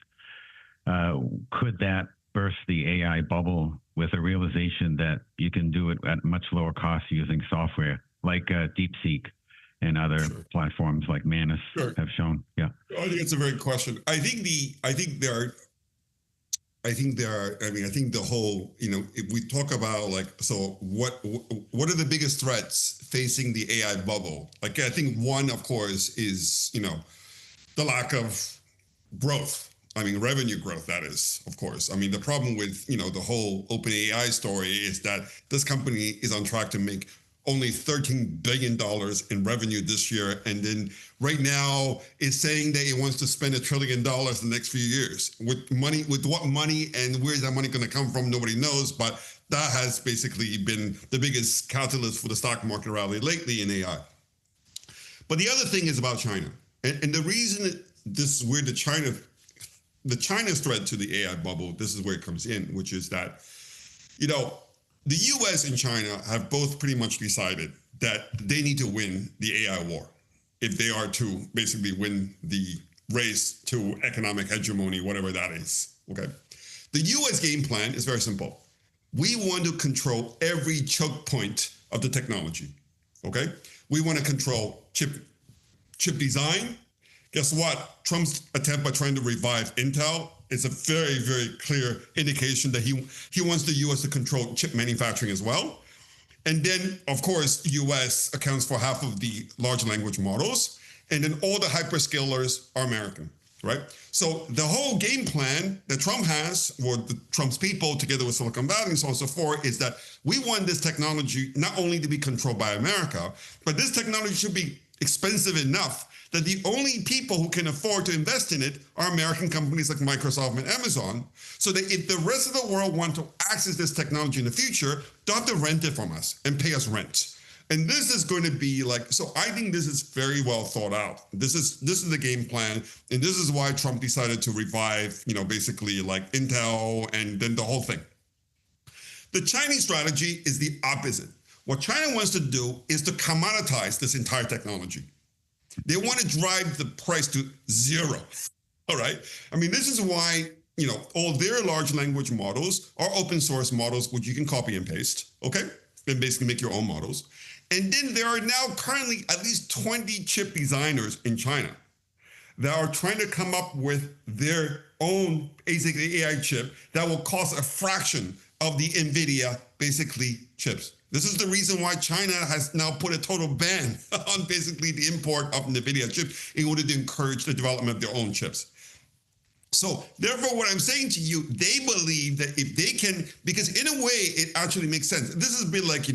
could that burst the AI bubble with a realization that you can do it at much lower cost using software, like DeepSeek and other platforms like Manus have shown? Yeah, I think it's a very good question. I think the whole, if we talk about what are the biggest threats facing the AI bubble? Like, I think one, of course, is, the lack of growth. Revenue growth, that is, of course. The problem with, the whole OpenAI story is that this company is on track to make only $13 billion in revenue this year. And then right now is saying that it wants to spend $1 trillion in the next few years. With what money and where's that money going to come from? Nobody knows, but that has basically been the biggest catalyst for the stock market rally lately in AI. But the other thing is about China. And the reason this is where the China's threat to the AI bubble, this is where it comes in, which is that, the US and China have both pretty much decided that they need to win the AI war if they are to basically win the race to economic hegemony, whatever that is, okay? The US game plan is very simple. We want to control every choke point of the technology, okay? We want to control chip design. Guess what? Trump's attempt by trying to revive Intel is a very, very clear indication that he wants the U.S. to control chip manufacturing as well. And then, of course, U.S. accounts for half of the large language models. And then all the hyperscalers are American, right? So the whole game plan that Trump has, or Trump's people together with Silicon Valley and so on and so forth, is that we want this technology not only to be controlled by America, but this technology should be expensive enough that the only people who can afford to invest in it are American companies like Microsoft and Amazon, so that if the rest of the world want to access this technology in the future, they'll have to rent it from us and pay us rent. And this is going to be so I think this is very well thought out. This is the game plan, and this is why Trump decided to revive, basically like Intel and then the whole thing. The Chinese strategy is the opposite. What China wants to do is to commoditize this entire technology. They want to drive the price to zero, all right? I mean, this is why, all their large language models are open source models, which you can copy and paste, okay? And basically make your own models. And then there are now currently at least 20 chip designers in China that are trying to come up with their own basically AI chip that will cost a fraction of the NVIDIA basically chips. This is the reason why China has now put a total ban on basically the import of NVIDIA chips in order to encourage the development of their own chips. So therefore, what I'm saying to you, they believe that if they can, because in a way, it actually makes sense. This is a bit like,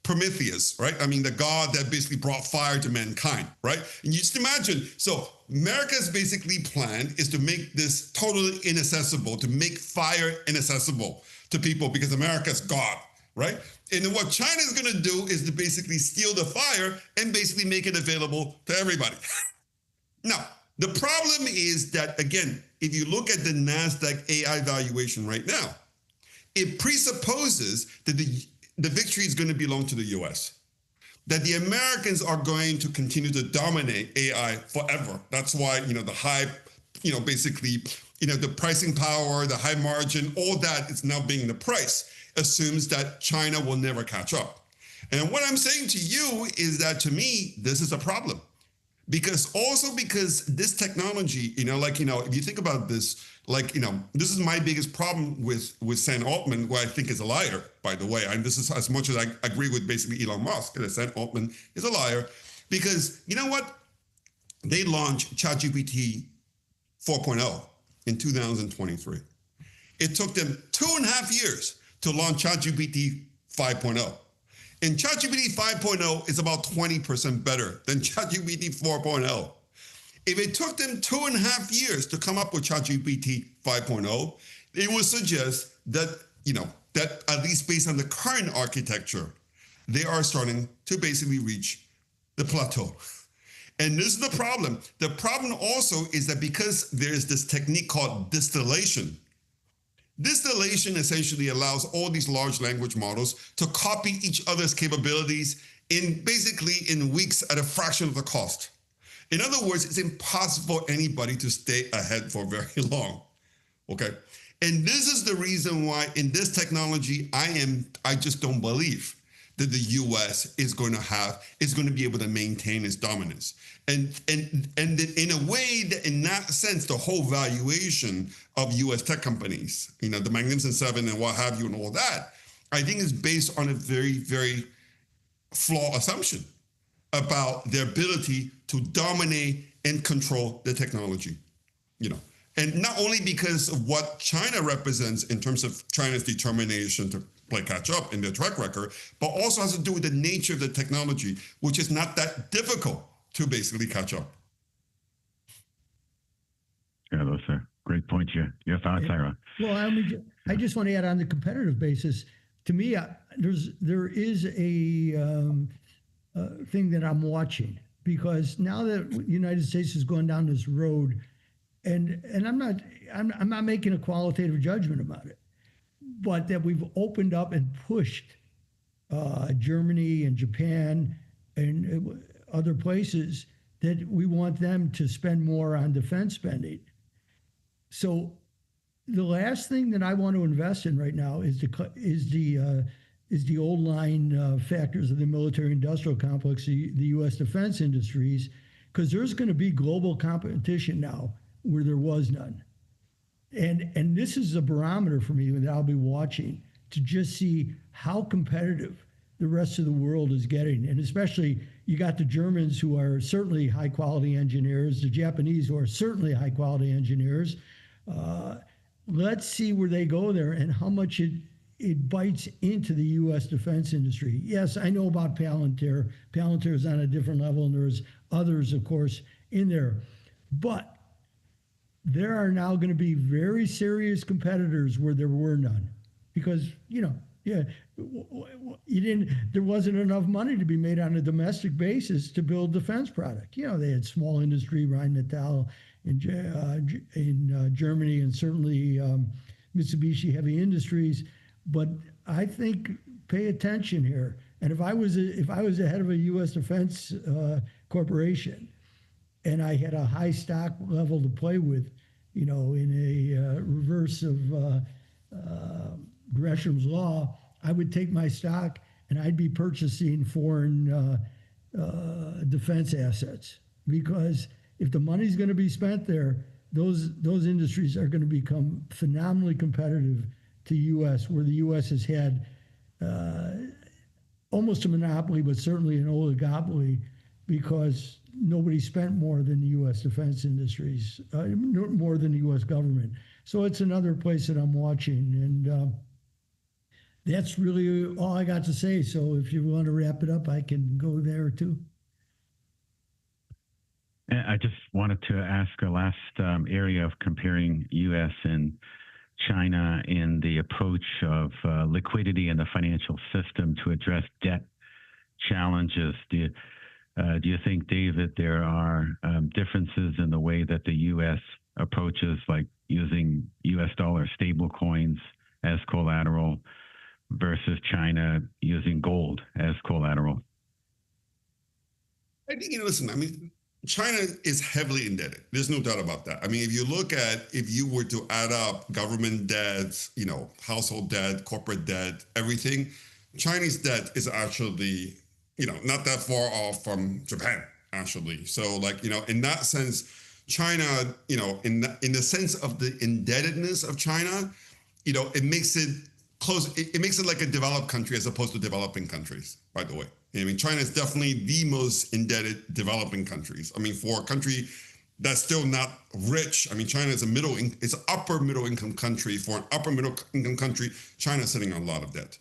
Prometheus, right? I mean, the god that basically brought fire to mankind, right? And you just imagine, so America's basically plan is to make this totally inaccessible, to make fire inaccessible to people because America's God, right? And then what China is going to do is to basically steal the fire and basically make it available to everybody. Now, the problem is that, again, if you look at the NASDAQ AI valuation right now, it presupposes that the victory is going to belong to the US, that the Americans are going to continue to dominate AI forever. That's why, the high, basically, the pricing power, the high margin, all that is now being the price, assumes that China will never catch up. And what I'm saying to you is that, to me, this is a problem. Because this technology, if you think about this, this is my biggest problem with Sam Altman, who I think is a liar, by the way. And this is as much as I agree with basically Elon Musk, that Sam Altman is a liar. Because you know what? They launched ChatGPT 4.0 in 2023. It took them 2.5 years to launch ChatGPT 5.0. And ChatGPT 5.0 is about 20% better than ChatGPT 4.0. If it took them 2.5 years to come up with ChatGPT 5.0, it would suggest that, that at least based on the current architecture, they are starting to basically reach the plateau. And this is the problem. The problem also is that because there's this technique called distillation, distillation essentially allows all these large language models to copy each other's capabilities in weeks at a fraction of the cost. In other words, it's impossible for anybody to stay ahead for very long, okay? And this is the reason why in this technology, I just don't believe that the US is going to be able to maintain its dominance. And in a way, that in that sense, the whole valuation of US tech companies, the Magnificent Seven and what have you and all that, I think is based on a very, very flawed assumption about their ability to dominate and control the technology, And not only because of what China represents in terms of China's determination to play catch up in their track record, but also has to do with the nature of the technology, which is not that difficult to basically catch up. Yeah, those are great points. Your thoughts, Ira? Well, I just want to add on the competitive basis. To me, there is a thing that I'm watching, because now that the United States has gone down this road, and I'm not making a qualitative judgment about it, but that we've opened up and pushed Germany and Japan and other places, that we want them to spend more on defense spending. So the last thing that I want to invest in right now is the old line factors of the military-industrial complex, the U.S. defense industries, because there's going to be global competition now where there was none. And this is a barometer for me that I'll be watching to just see how competitive the rest of the world is getting. And especially, you got the Germans, who are certainly high-quality engineers, the Japanese, who are certainly high-quality engineers. Let's see where they go there and how much it bites into the U.S. defense industry. Yes, I know about Palantir. Palantir is on a different level, and there's others, of course, in there. But there are now going to be very serious competitors where there were none, because, there wasn't enough money to be made on a domestic basis to build defense product. They had small industry, Rheinmetall in Germany, and certainly Mitsubishi Heavy Industries. But I think, pay attention here. And if I was the head of a U.S. defense corporation, and I had a high stock level to play with, in a reverse of Gresham's law, I would take my stock and I'd be purchasing foreign defense assets, because if the money's going to be spent there, those industries are going to become phenomenally competitive to U.S., where the U.S. has had almost a monopoly, but certainly an oligopoly, because nobody spent more than the U.S. defense industries, more than the U.S. government. So it's another place that I'm watching, and that's really all I got to say. So if you want to wrap it up, I can go there too. I just wanted to ask a last area of comparing U.S. and China in the approach of liquidity in the financial system to address debt challenges. Do you think, David, there are differences in the way that the U.S. approaches, like using U.S. dollar stable coins as collateral versus China using gold as collateral? I think, listen, China is heavily indebted. There's no doubt about that. If you were to add up government debt, household debt, corporate debt, everything, Chinese debt is actually, not that far off from Japan, actually. So in that sense, China, in the sense of the indebtedness of China, it makes it close. It makes it like a developed country as opposed to developing countries, by the way. China is definitely the most indebted developing countries. For a country that's still not rich, China is it's an upper middle income country. For an upper middle income country, China is sitting on a lot of debt.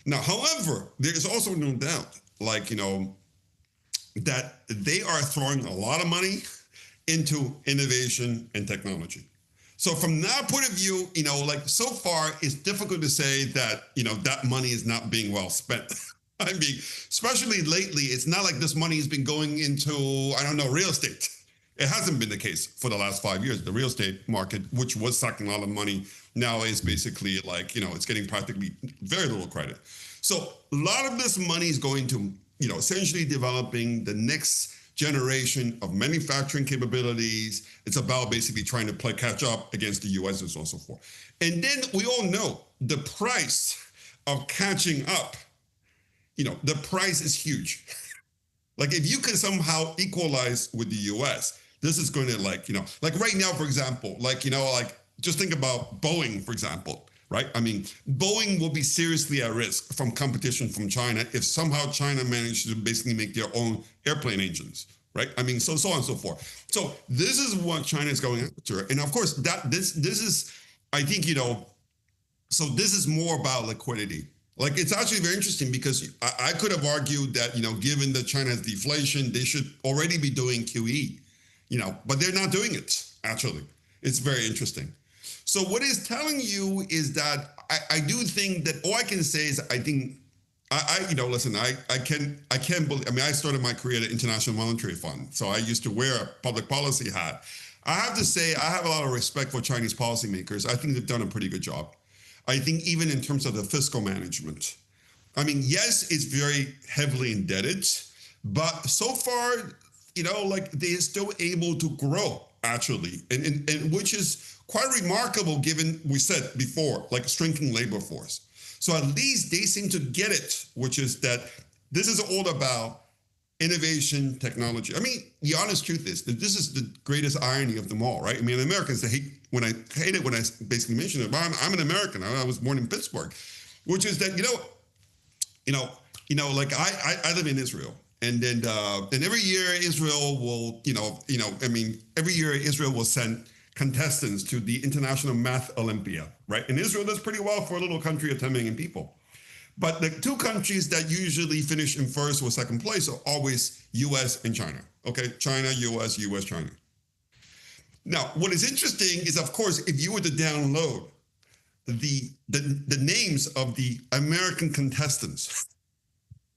Now, however, there is also no doubt, that they are throwing a lot of money into innovation and technology. So from that point of view, so far, it's difficult to say that, that money is not being well spent. Especially lately, it's not like this money has been going into, real estate. It hasn't been the case for the last 5 years. The real estate market, which was sucking a lot of money, now is basically it's getting practically very little credit. So a lot of this money is going to, essentially developing the next generation of manufacturing capabilities. It's about basically trying to play catch up against the U.S. and so on and so forth. And then we all know the price of catching up, the price is huge. If you can somehow equalize with the U.S., this is going to right now, for example, just think about Boeing, for example, right? Boeing will be seriously at risk from competition from China if somehow China manages to basically make their own airplane engines, right? So on and so forth. So this is what China is going after. And of course, this is, I think, so this is more about liquidity. Like, it's actually very interesting because I could have argued that, given that China has deflation, they should already be doing QE, but they're not doing it, actually. It's very interesting. So what it's telling you is that I do think that all I can say is listen, I can't believe, I started my career at the International Monetary Fund, so I used to wear a public policy hat. I have to say, I have a lot of respect for Chinese policymakers. I think they've done a pretty good job. I think even in terms of the fiscal management. Yes, it's very heavily indebted, but so far, they're still able to grow, actually, and which is quite remarkable given, we said before, like shrinking labor force. So at least they seem to get it, which is that this is all about innovation, technology. The honest truth is that this is the greatest irony of them all, right? Americans, they hate it when I basically mention it, but I'm an American. I was born in Pittsburgh, which is that, I live in Israel. And then every year Israel will, every year Israel will send contestants to the International Math Olympiad, right? And Israel does pretty well for a little country of 10 million people. But the two countries that usually finish in first or second place are always US and China. Okay, China, US, US, China. Now, what is interesting is, of course, if you were to download the names of the American contestants,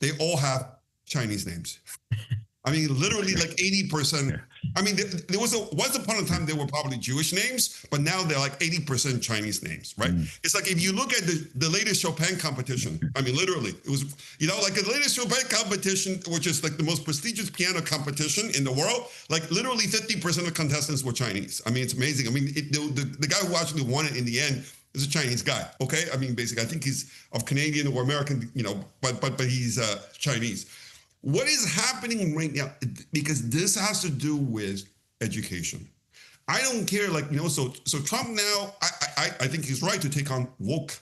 they all have Chinese names. Literally like 80%. There was once upon a time there were probably Jewish names, but now they're like 80% Chinese names, right? It's like if you look at the latest Chopin competition, literally, it was, like the latest Chopin competition, which is like the most prestigious piano competition in the world, like literally 50% of contestants were Chinese. It's amazing. The guy who actually won it in the end is a Chinese guy, okay? Basically, I think he's of Canadian or American, but he's Chinese. What is happening right now, because this has to do with education. I don't care, so Trump now, I think he's right to take on woke,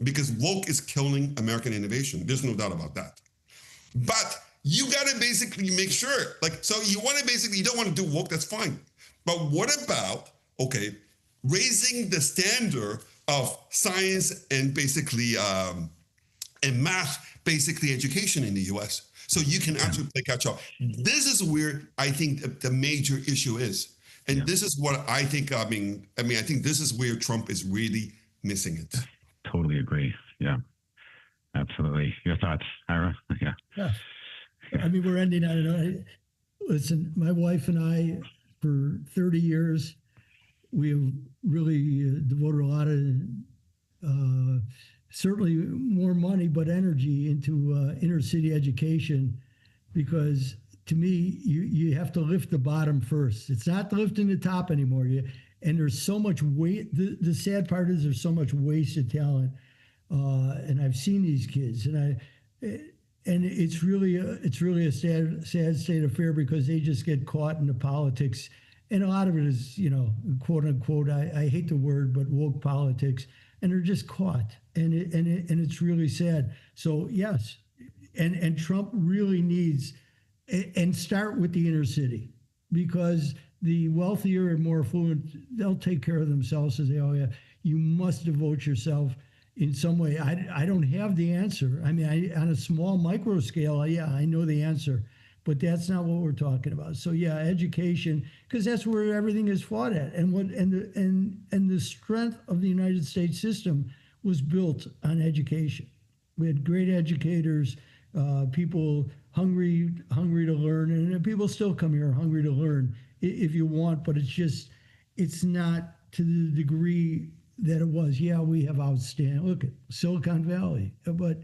because woke is killing American innovation. There's no doubt about that. But you got to basically make sure, so you don't want to do woke, that's fine. But what about, raising the standard of science and basically, and math, basically education in the US? So you can actually play catch up. This is where I think the major issue is. And this is what I think, I think this is where Trump is really missing it. Totally agree. Yeah, absolutely. Your thoughts, Ira? Yeah. We're ending on it. Listen, my wife and I, for 30 years, we have really devoted a lot of certainly more money, but energy into inner city education, because to me, you have to lift the bottom first. It's not lifting the top anymore. And there's so much weight. The sad part is there's so much wasted talent. And I've seen these kids, and it's really a sad state of affair, because they just get caught in the politics. And a lot of it is, quote unquote, I hate the word, but woke politics. And they're just caught, and it's really sad. So yes, and Trump really needs, and start with the inner city, because the wealthier and more affluent, they'll take care of themselves. So you must devote yourself in some way. I don't have the answer. On a small micro scale, I know the answer, but that's not what we're talking about. So education, because that's where everything is fought at, and the strength of the United States system was built on education. We had great educators, people hungry to learn, and people still come here hungry to learn if you want, but it's not to the degree that it was. Yeah, we have outstanding. Look at Silicon Valley, but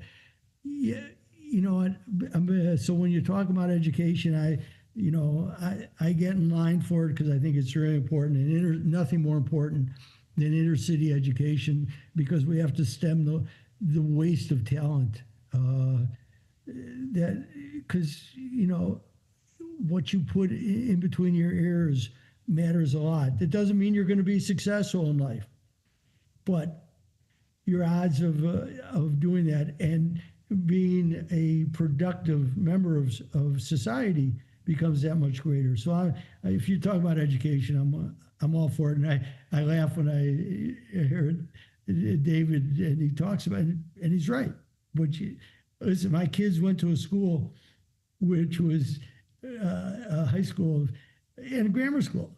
so when you talk about education, I get in line for it, because I think it's really important, and nothing more important than inner city education, because we have to stem the waste of talent. Because what you put in between your ears matters a lot. It doesn't mean you're going to be successful in life, but your odds of doing that and being a productive member of society becomes that much greater. So if you talk about education, I'm all for it. And I laugh when I hear David, and he talks about it, and he's right. But listen, my kids went to a school which was a high school and a grammar school.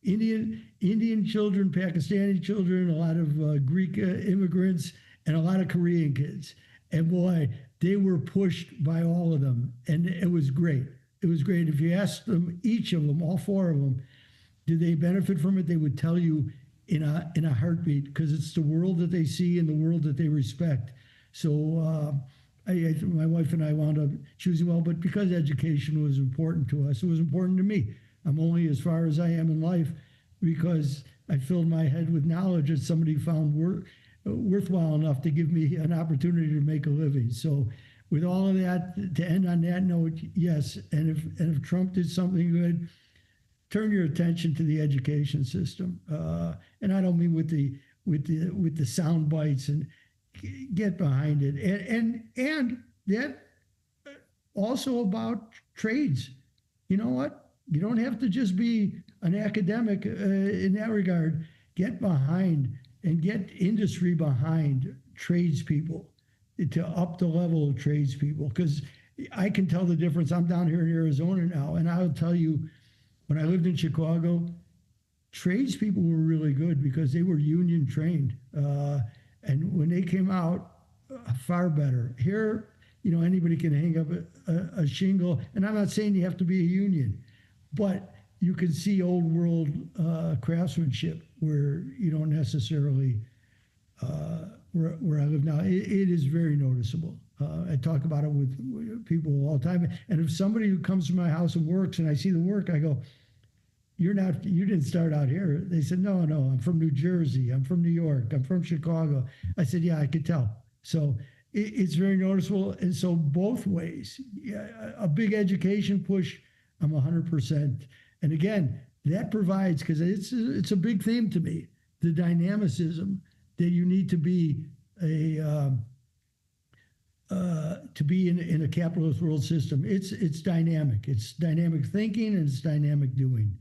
Indian children, Pakistani children, a lot of Greek immigrants, and a lot of Korean kids. And boy, they were pushed by all of them. And it was great. It was great. If you asked them, each of them, all four of them, did they benefit from it? They would tell you in a heartbeat, because it's the world that they see and the world that they respect. So my wife and I wound up choosing well, but because education was important to us, it was important to me. I'm only as far as I am in life because I filled my head with knowledge that somebody found worthwhile enough to give me an opportunity to make a living. So with all of that, to end on that note, yes. And if Trump did something good, turn your attention to the education system. And I don't mean with the sound bites, and get behind it. And that also about trades. You know what? You don't have to just be an academic in that regard. Get behind and get industry behind tradespeople to up the level of tradespeople. Because I can tell the difference. I'm down here in Arizona now, and I'll tell you, when I lived in Chicago, tradespeople were really good because they were union trained. And when they came out, far better. Here, anybody can hang up a shingle. And I'm not saying you have to be a union, but you can see old world craftsmanship where you don't necessarily, where I live now. It is very noticeable. I talk about it with people all the time. And if somebody who comes to my house and works and I see the work, I go, you didn't start out here. They said, no, I'm from New Jersey. I'm from New York. I'm from Chicago. I said, yeah, I could tell. So it's very noticeable. And so both ways, a big education push, I'm 100%. And again, that provides, because it's a big theme to me, the dynamicism that you need to be in a capitalist world system. It's dynamic. It's dynamic thinking and it's dynamic doing.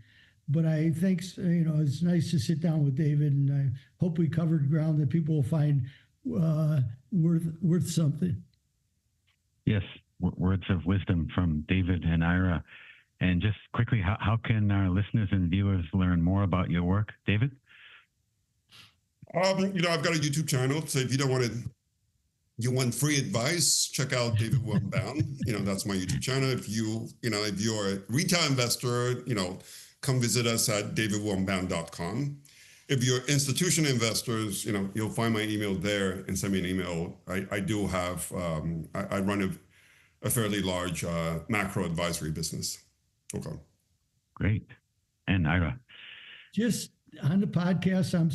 But I think, it's nice to sit down with David, and I hope we covered ground that people will find worth something. Yes, words of wisdom from David and Ira. And just quickly, how can our listeners and viewers learn more about your work, David? I've got a YouTube channel, so if you want free advice, check out David Wimbound. That's my YouTube channel. If you're a retail investor, come visit us at davidwimbound.com. If you're institutional investors, you'll find my email there and send me an email. I do have, I run a fairly large macro advisory business. Okay. Great. And Ira? Just on the podcast, I'm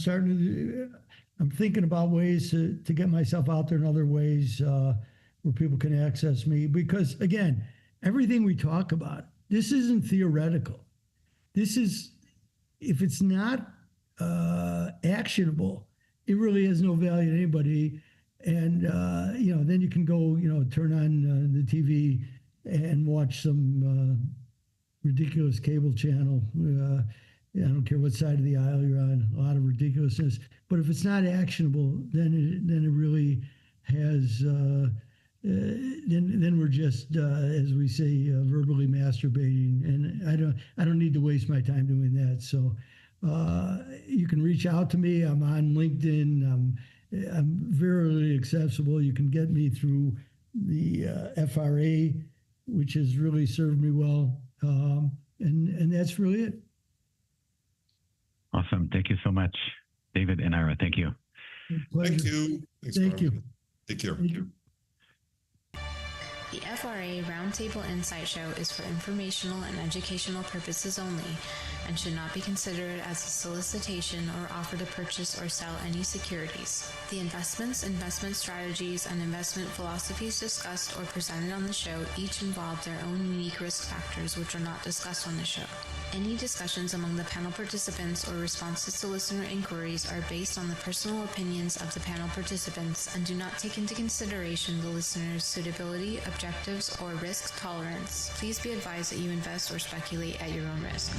thinking about ways to get myself out there in other ways where people can access me. Because again, everything we talk about, this isn't theoretical. This is, if it's not actionable, it really has no value to anybody. And, then you can go, turn on the TV and watch some ridiculous cable channel. I don't care what side of the aisle you're on, a lot of ridiculousness. But if it's not actionable, then it really has, then we're just, as we say, verbally masturbating. And I don't need to waste my time doing that. So you can reach out to me. I'm on LinkedIn. I'm very accessible. You can get me through the FRA, which has really served me well. And that's really it. Awesome. Thank you so much, David and Ira. Thank you. Thank you. Thank you. Take care. Thank you. The FRA Roundtable Insight Show is for informational and educational purposes only and should not be considered as a solicitation or offer to purchase or sell any securities. The investments, investment strategies, and investment philosophies discussed or presented on the show each involve their own unique risk factors which are not discussed on the show. Any discussions among the panel participants or responses to listener inquiries are based on the personal opinions of the panel participants and do not take into consideration the listener's suitability, objectives, or risk tolerance. Please be advised that you invest or speculate at your own risk.